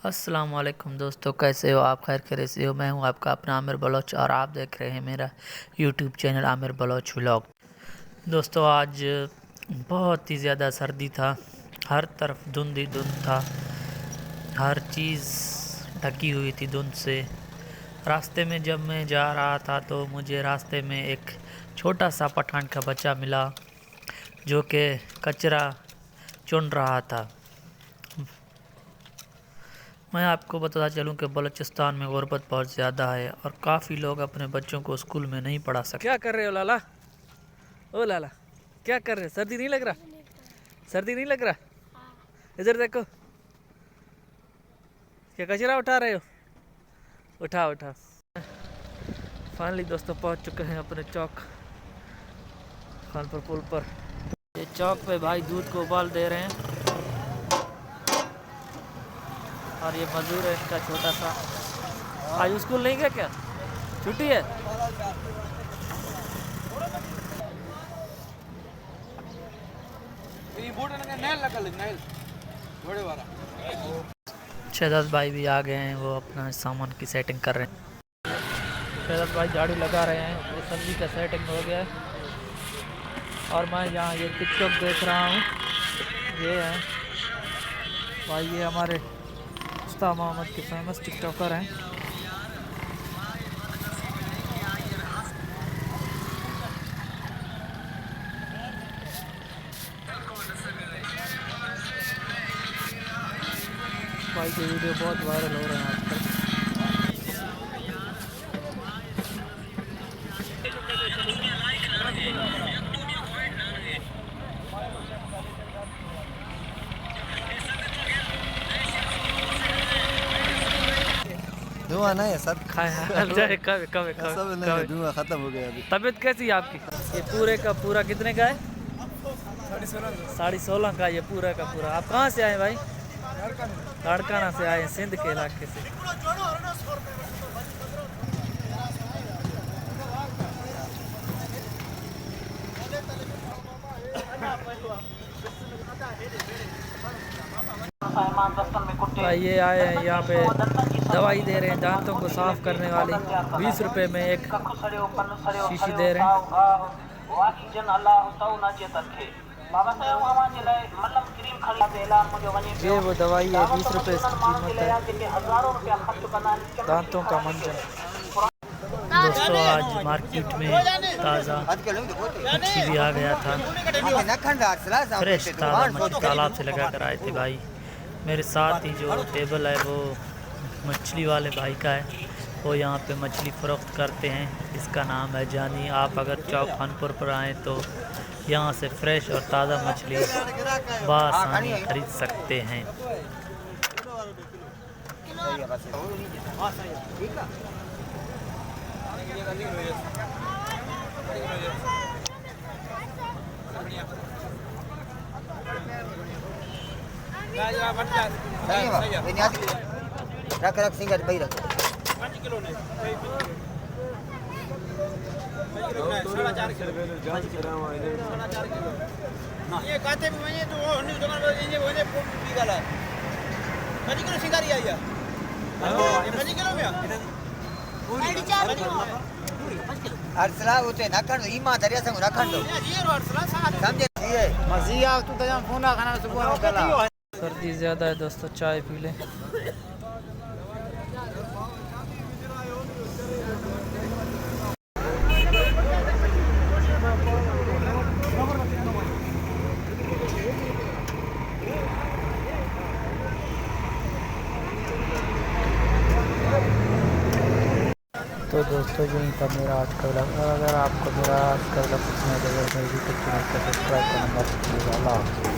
अस्सलाम वालेकुम दोस्तों, कैसे हो आप? खैर खैरियत से हो? मैं हूं आपका अपना आमिर बलोच और आप देख रहे हैं मेरा YouTube channel Aamir Baloch vlog. दोस्तों आज बहुत ही ज़्यादा सर्दी था, हर तरफ धुंध ही धुंध था, हर चीज़ ढकी हुई थी धुंध से। रास्ते में जब मैं जा रहा था तो मुझे रास्ते में एक छोटा सा पठान का बच्चा मिला जो कि कचरा चुन रहा था। मैं आपको बताता चलूं कि बलूचिस्तान में गुर्बत बहुत ज़्यादा है और काफ़ी लोग अपने बच्चों को स्कूल में नहीं पढ़ा सकते। क्या कर रहे हो लाला? ओ लाला, क्या कर रहे हो? सर्दी नहीं लग रहा? सर्दी नहीं लग रहा? इधर देखो, क्या कचरा उठा रहे हो? उठा उठा। फाइनली दोस्तों पहुंच चुके हैं अपने चौक खानपुर पुल पर। ये चौक पे भाई दूध को उबाल दे रहे हैं और ये मजदूर है इनका छोटा सा। आज स्कूल नहीं गया क्या? छुट्टी है? शहजाद भाई भी आ गए हैं, वो अपना सामान की सेटिंग कर रहे हैं। शहजाद भाई झाड़ू लगा रहे हैं, ये सब्जी का सेटिंग हो गया है। और मैं यहाँ ये टिकटॉक देख रहा हूँ, ये है भाई, ये हमारे उस्ताद मोहम्मद के फेमस टिकटॉकर हैं। भाई के वीडियो बहुत वायरल हो रहे हैं आजकल। धुआं नहीं है सर, खाए जाए कब कब सब नहीं, धुआं खत्म हो गया अभी। तबीयत कैसी है आपकी? ये पूरे का पूरा कितने का है? 16.5 का। ये पूरा का पूरा। आप कहाँ से आए भाई? लाड़काना से आए, सिंध के इलाके से। भाई ये आए हैं यहाँ पे, दवाई दे रहे हैं दांतों को साफ करने वाली। 20 रुपए में एक शीशी दे रहे हैं। ये वो दवाई है, 20 रुपए इसकी कीमत है। दांतों का मंजन। दोस्तों आज मार्केट में ताज़ा मच्छी भी आ गया था, फ्रेश ताज़ा मच्छी तालाब से लगा कर आए थे भाई। मेरे साथ ही जो टेबल है वो मछली वाले भाई का है, वो यहाँ पे मछली फ़रोख्त करते हैं। इसका नाम है जानी। आप अगर चौक खानपुर पर आएँ तो यहाँ से फ्रेश और ताज़ा मछली बआसानी खरीद सकते हैं। रख रख सिंगर भाई रख। 5 किलो ने ये काते भी वने तो वो हन्नी दुकान पर ये वने भी गला 5 किलो सिंगारी आई है। ये 5 किलो में पूरी 5 किलो अरसला उते नखण ईमा दरिया संग रखण दो ये रो अरसला समझे ये मजिया तू त फोन खाना सुबह में कला। सर्दी ज़्यादा है दोस्तों, चाय पी लें। तो दोस्तों यही था मेरा आज का व्लॉग। अगर आपको मेरा आज का व्लॉग पसंद है तो मेरी यूट्यूब चैनल को सब्सक्राइब करना मत भूलिएगा। अल्लाह हाफ़िज़।